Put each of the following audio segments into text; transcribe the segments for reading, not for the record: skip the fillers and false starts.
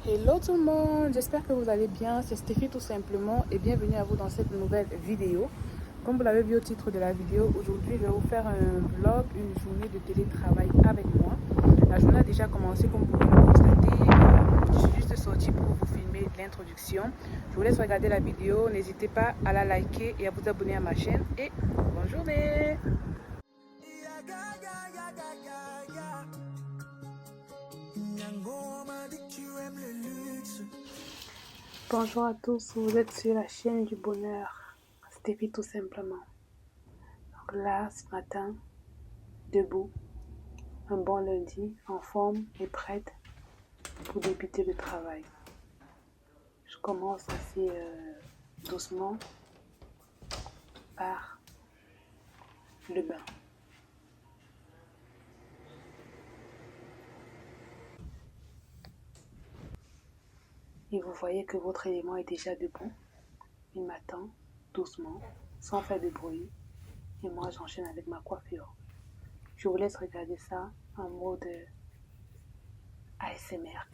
Hello tout le monde, j'espère que vous allez bien, c'est Stéphie tout simplement et bienvenue à vous dans cette nouvelle vidéo. Comme vous l'avez vu au titre de la vidéo, aujourd'hui je vais vous faire un vlog, une journée de télétravail avec moi. La journée a déjà commencé comme vous pouvez le constater, je suis juste sortie pour vous filmer l'introduction. Je vous laisse regarder la vidéo, n'hésitez pas à la liker et à vous abonner à ma chaîne et bonne journée. Bonjour à tous, vous êtes sur la chaîne du bonheur, Stéphie tout simplement. Donc là, ce matin, debout, un bon lundi, en forme et prête pour débuter le travail. Je commence assez doucement par le bain. Et vous voyez que votre élément est déjà debout. Il m'attend doucement, sans faire de bruit. Et moi, j'enchaîne avec ma coiffure. Je vous laisse regarder ça en mode ASMR.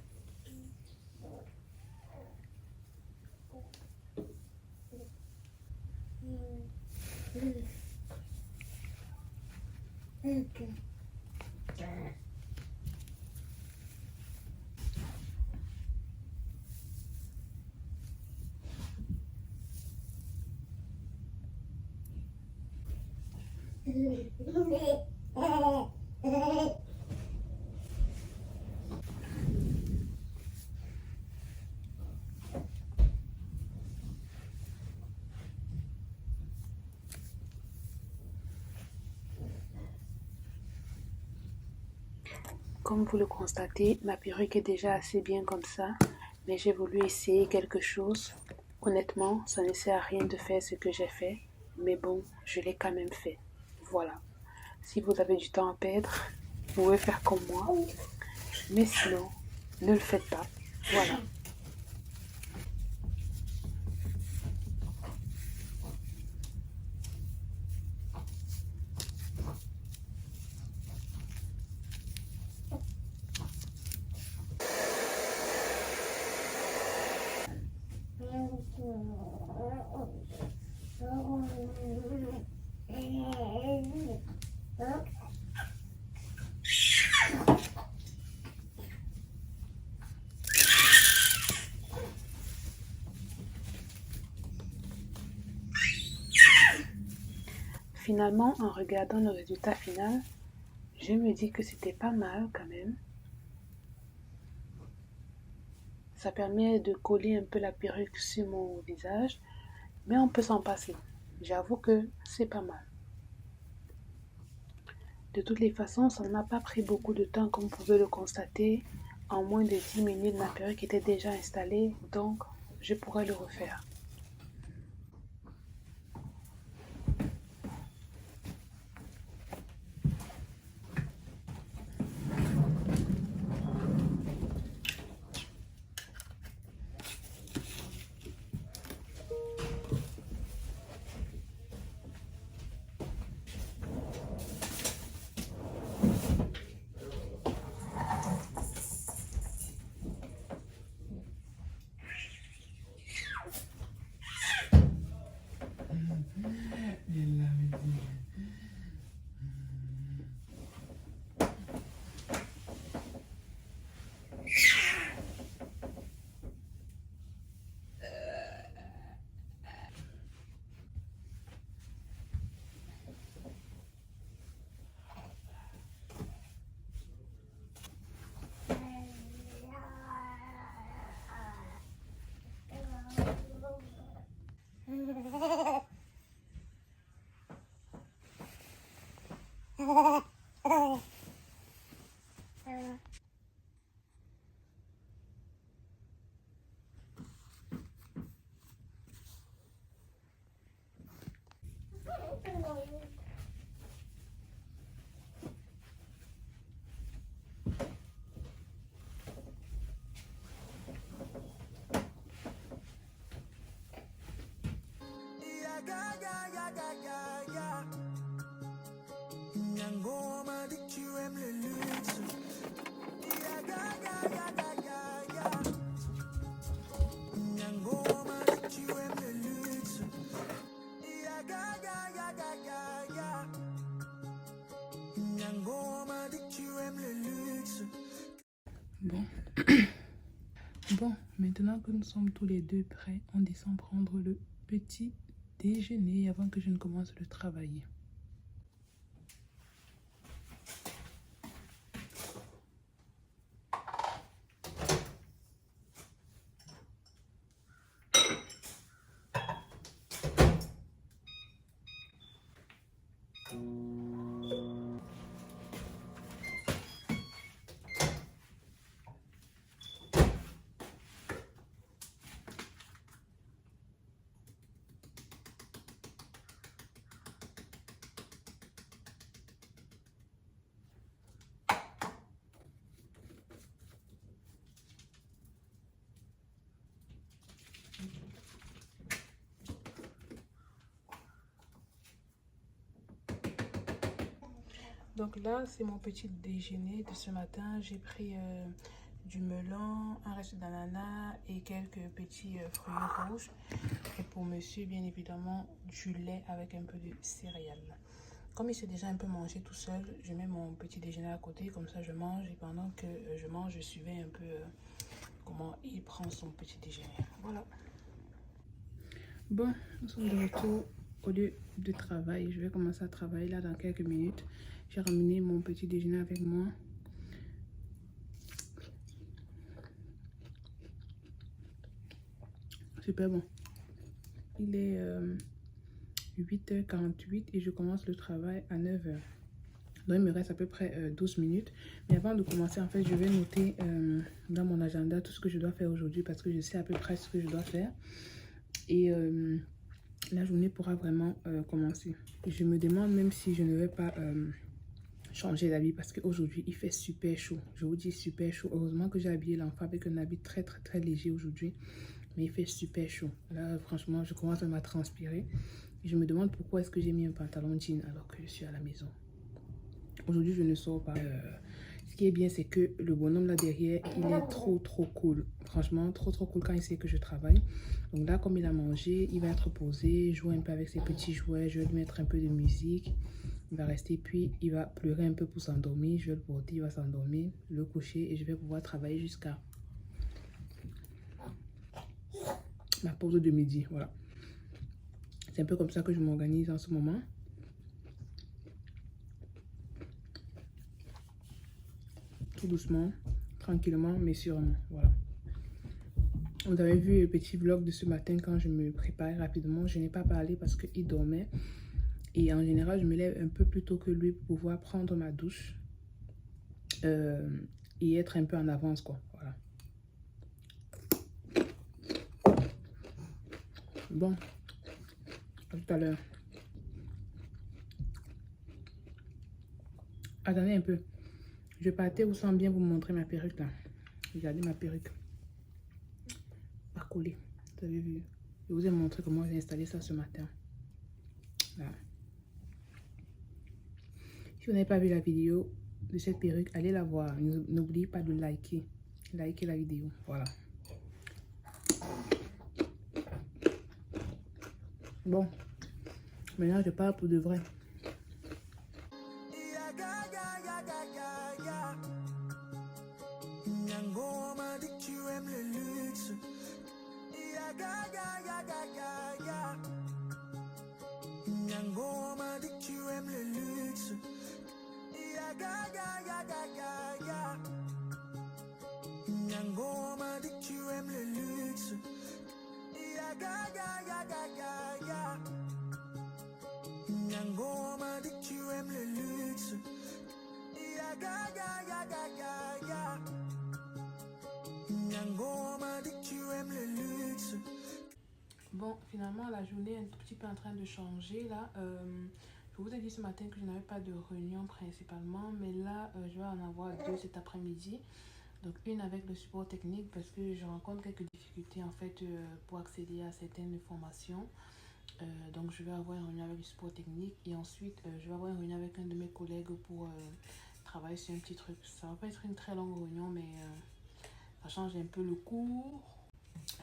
Comme vous le constatez, ma perruque est déjà assez bien comme ça, mais j'ai voulu essayer quelque chose. Honnêtement, ça ne sert à rien de faire ce que j'ai fait, mais bon, je l'ai quand même fait. Voilà. Si vous avez du temps à perdre, vous pouvez faire comme moi, mais sinon, ne le faites pas. Voilà. Finalement, en regardant le résultat final, je me dis que c'était pas mal quand même. Ça permet de coller un peu la perruque sur mon visage, mais on peut s'en passer. J'avoue que c'est pas mal. De toutes les façons, ça ne m'a pas pris beaucoup de temps, comme vous pouvez le constater. En moins de 10 minutes, ma perruque était déjà installée, donc je pourrais le refaire. Bon, maintenant que nous sommes tous les deux prêts, on descend prendre le petit déjeuner avant que je ne commence le travail. Donc là, c'est mon petit déjeuner de ce matin. J'ai pris du melon, un reste d'ananas et quelques petits fruits rouges. Et pour monsieur, bien évidemment, du lait avec un peu de céréales. Comme il s'est déjà un peu mangé tout seul, je mets mon petit déjeuner à côté. Comme ça, je mange. Et pendant que je mange, je suivais un peu comment il prend son petit déjeuner. Voilà. Bon, nous sommes de retour au lieu de travail. Je vais commencer à travailler là dans quelques minutes. J'ai ramené mon petit déjeuner avec moi. Super bon. Il est 8h48 et je commence le travail à 9h. Donc il me reste à peu près 12 minutes. Mais avant de commencer, en fait, je vais noter dans mon agenda tout ce que je dois faire aujourd'hui parce que je sais à peu près ce que je dois faire. Et la journée pourra vraiment commencer. Je me demande même si je ne vais pas changer d'habit parce qu'aujourd'hui il fait super chaud. Je vous dis super chaud. Heureusement que j'ai habillé l'enfant avec un habit très léger aujourd'hui. Mais il fait super chaud. Là franchement je commence même à transpirer. Et je me demande pourquoi est-ce que j'ai mis un pantalon jean alors que je suis à la maison. Aujourd'hui je ne sors pas. Ce qui est bien c'est que le bonhomme là derrière il est trop cool. Franchement trop cool quand il sait que je travaille. Donc là comme il a mangé il va être posé, jouer un peu avec ses petits jouets. Je vais lui mettre un peu de musique. Il va rester, puis il va pleurer un peu pour s'endormir. Je vais le porter, il va s'endormir, le coucher et je vais pouvoir travailler jusqu'à ma pause de midi. Voilà. C'est un peu comme ça que je m'organise en ce moment. Tout doucement, tranquillement, mais sûrement. Voilà. Vous avez vu le petit vlog de ce matin quand je me prépare rapidement. Je n'ai pas parlé parce qu'il dormait. Et en général, je me lève un peu plus tôt que lui pour pouvoir prendre ma douche. Et être un peu en avance, quoi. Voilà. Bon. À tout à l'heure. Attendez un peu. Je partais où sans bien vous montrer ma perruque là. Regardez ma perruque. Pas collée. Vous avez vu. Je vous ai montré comment j'ai installé ça ce matin. Voilà. Si vous n'avez pas vu la vidéo de cette perruque, allez la voir. N'oubliez pas de liker. Liker la vidéo. Voilà. Bon. Maintenant, je parle pour de vrai. Bon, finalement, la journée est un tout petit peu en train de changer. Là, je vous ai dit ce matin que je n'avais pas de réunion principalement, mais là, je vais en avoir deux cet après-midi. Donc, une avec le support technique parce que je rencontre quelques difficultés en fait pour accéder à certaines formations. Donc, je vais avoir une réunion avec le support technique et ensuite, je vais avoir une réunion avec un de mes collègues pour travailler sur un petit truc. Ça va pas être une très longue réunion, mais ça change un peu le cours.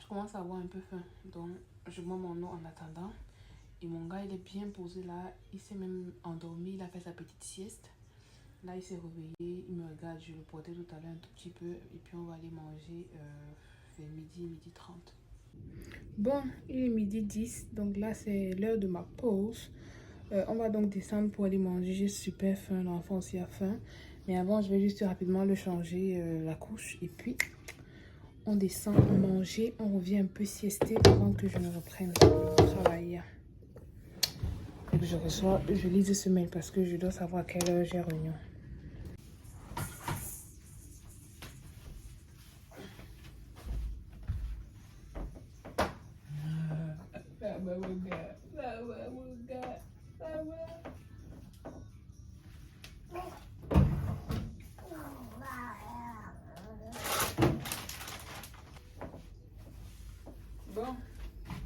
Je commence à avoir un peu faim, donc je bois mon eau en attendant. Et mon gars, il est bien posé là. Il s'est même endormi, il a fait sa petite sieste. Là, il s'est réveillé, il me regarde, je le portais tout à l'heure un tout petit peu. Et puis, on va aller manger fait midi 30. Bon, il est midi 10, donc là c'est l'heure de ma pause. On va donc descendre pour aller manger. J'ai super faim, l'enfant aussi a faim. Mais avant, je vais juste rapidement le changer la couche. Et puis, on descend manger. On revient un peu siester avant que je ne reprenne le travail. Et que je lise ce mail parce que je dois savoir à quelle heure j'ai réunion. Bon,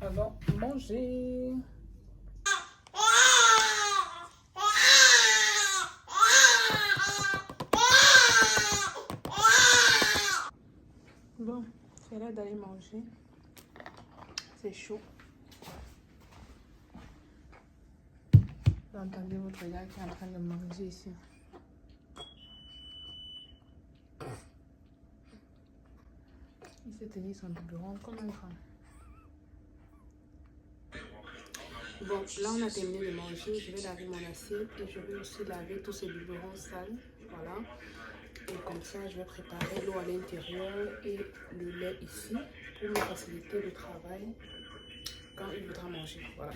allons manger. Bon, c'est l'heure d'aller manger. C'est chaud. Vous entendez votre gars qui est en train de manger ici. Il s'est tenu son biberon comme un grand. Bon, là on a terminé de manger. Je vais laver mon assiette et je vais aussi laver tous ces biberons sales. Voilà. Et comme ça, je vais préparer l'eau à l'intérieur et le lait ici pour me faciliter le travail quand il voudra manger. Voilà.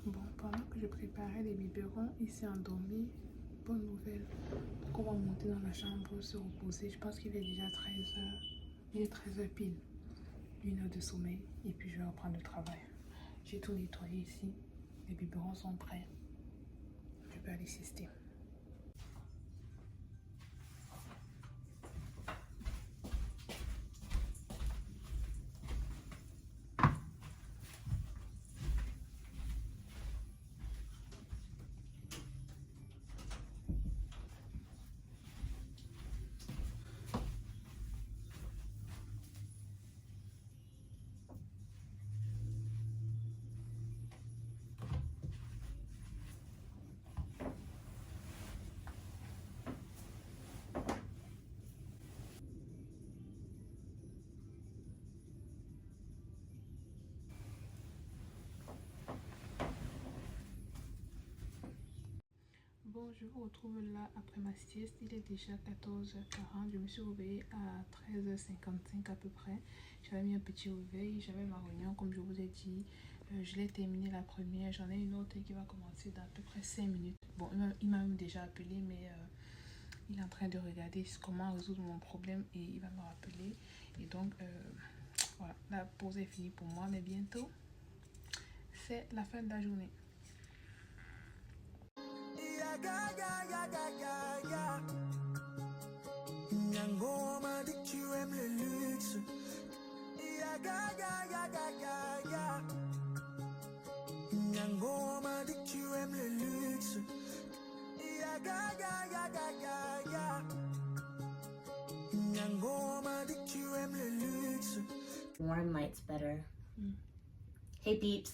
Bon, pendant que je préparais les biberons, il s'est endormi. Bonne nouvelle. Donc on va monter dans la chambre se reposer. Je pense qu'il est déjà 13h. Il est 13h pile. 1 heure de sommeil. Et puis je vais reprendre le travail. J'ai tout nettoyé ici. Les biberons sont prêts. Je peux aller siester. Bon, je vous retrouve là après ma sieste. Il est déjà 14h40. Je me suis réveillée à 13h55 à peu près. J'avais mis un petit réveil. J'avais ma réunion, comme je vous ai dit. Je l'ai terminée la première. J'en ai une autre qui va commencer dans à peu près 5 minutes. Bon, il m'a même déjà appelé, mais il est en train de regarder comment résoudre mon problème et il va me rappeler. Et donc, voilà, la pause est finie pour moi. Mais bientôt, c'est la fin de la journée. Warm light's better. Hey peeps.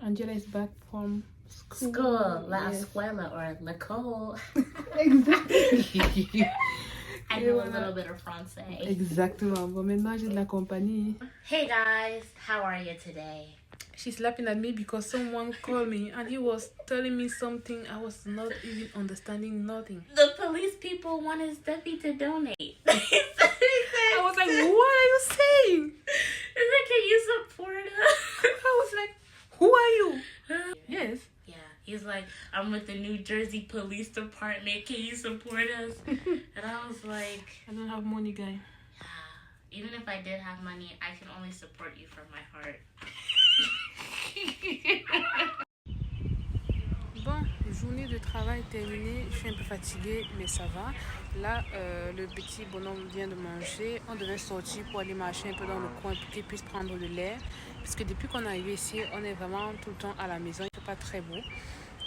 Angela is back from school. La escuela or l'école. Exactly. I know a little bit of français. Exactement. Bon, maintenant j'ai de la compagnie. Hey guys, how are you today? She's laughing at me because someone called me and he was telling me something I was not even understanding nothing. The police people want his Steffi to donate. I was like, what are you saying? He said, can you support us? I was like, who are you? Yes. Yeah, he's like, I'm with the New Jersey Police Department. Can you support us? And I was like, I don't have money, guy. yeah, even if I did have money, I can only support you from my heart. journée de travail terminée. Je suis un peu fatiguée, mais ça va. Là, le petit bonhomme vient de manger. On devait sortir pour aller marcher un peu dans le coin pour qu'il puisse prendre de l'air. Parce que depuis qu'on est arrivé ici, on est vraiment tout le temps à la maison. Il ne fait pas très beau.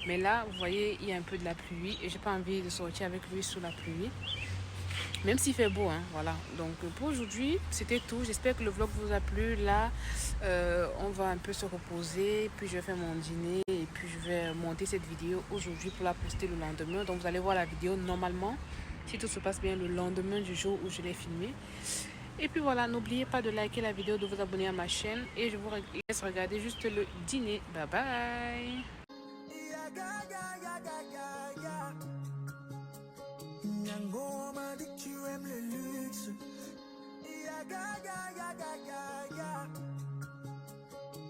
Mais là, vous voyez, il y a un peu de la pluie. Et j'ai pas envie de sortir avec lui sous la pluie. Même s'il fait beau, hein, voilà. Donc pour aujourd'hui, c'était tout. J'espère que le vlog vous a plu. Là, on va un peu se reposer. Puis je vais faire mon dîner. Et puis je vais monter cette vidéo aujourd'hui pour la poster le lendemain. Donc vous allez voir la vidéo normalement, si tout se passe bien, le lendemain du jour où je l'ai filmé. Et puis voilà, n'oubliez pas de liker la vidéo, de vous abonner à ma chaîne. Et je vous laisse regarder juste le dîner. Bye bye. Nyango m'a dit que tu aimes le luxe.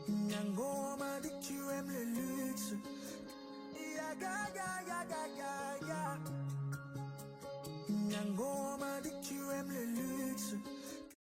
Nyango m'a dit que tu aimes le luxe.